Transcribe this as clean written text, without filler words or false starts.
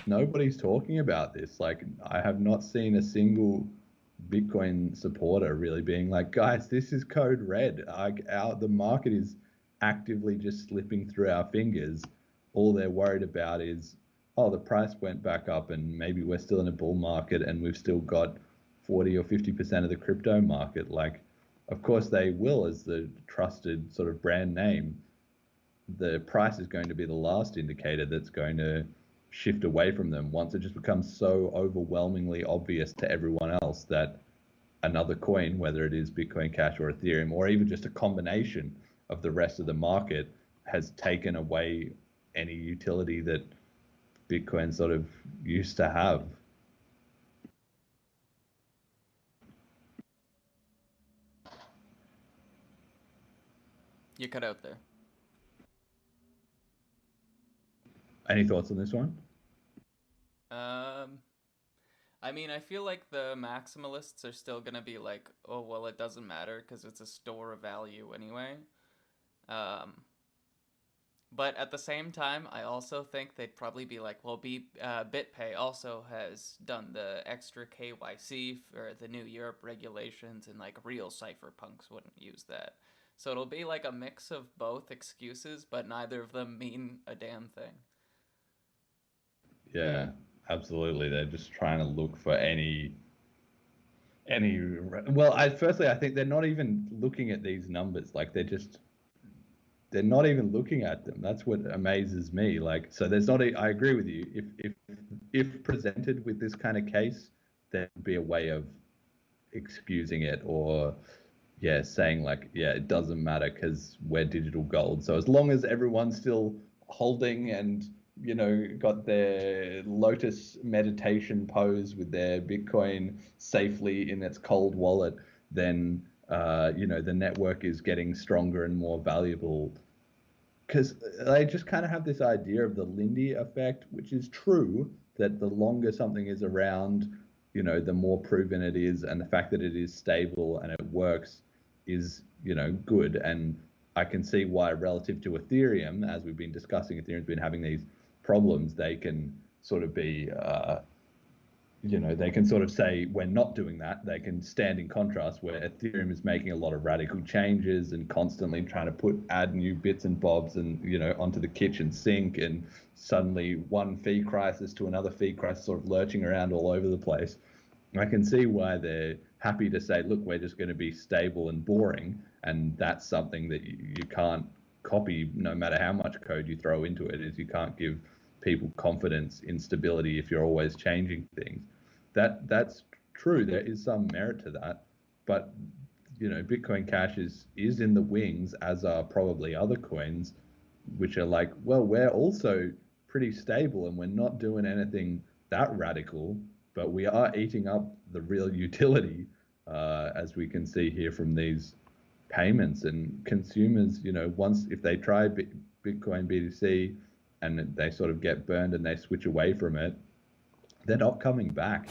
nobody's talking about this. Like, I have not seen a single Bitcoin supporter really being like, guys, this is code red. The market is actively just slipping through our fingers. All they're worried about is, oh, the price went back up and maybe we're still in a bull market and we've still got 40 or 50% of the crypto market. Like, of course they will, as the trusted sort of brand name. The price is going to be the last indicator that's going to shift away from them once it just becomes so overwhelmingly obvious to everyone else that another coin, whether it is Bitcoin Cash or Ethereum, or even just a combination of the rest of the market, has taken away any utility that Bitcoin sort of used to have. You cut out there. Any thoughts on this one? Um, I mean, I feel like the maximalists are still gonna be like, oh well, it doesn't matter because it's a store of value anyway. Um, but at the same time, I also think they'd probably be like, well, BitPay also has done the extra KYC for the new Europe regulations, and like real cypherpunks wouldn't use that. So it'll be like a mix of both excuses, but neither of them mean a damn thing. Yeah, absolutely. They're just trying to look for any well, I think they're not even looking at these numbers. Like, they're not even looking at them. That's what amazes me. Like, so there's not I agree with you. If presented with this kind of case, there would be a way of excusing it, or yeah, saying like, yeah, it doesn't matter because we're digital gold. So as long as everyone's still holding and, got their lotus meditation pose with their Bitcoin safely in its cold wallet, then the network is getting stronger and more valuable. Because they just kind of have this idea of the Lindy effect, which is true, that the longer something is around, the more proven it is, and the fact that it is stable and it works is, good. And I can see why, relative to Ethereum, as we've been discussing, Ethereum's been having these problems. They can sort of be they can sort of say we're not doing that. They can stand in contrast where Ethereum is making a lot of radical changes and constantly trying to add new bits and bobs and onto the kitchen sink, and suddenly one fee crisis to another fee crisis sort of lurching around all over the place. I can see why they're happy to say, look, we're just going to be stable and boring, and that's something that you can't copy no matter how much code you throw into it. Is you can't give people confidence in stability if you're always changing things. That's true. There is some merit to that, but Bitcoin Cash is in the wings, as are probably other coins, which are like, well, we're also pretty stable and we're not doing anything that radical, but we are eating up the real utility, as we can see here from these payments. And consumers, once if they try Bitcoin BTC and they sort of get burned and they switch away from it, they're not coming back.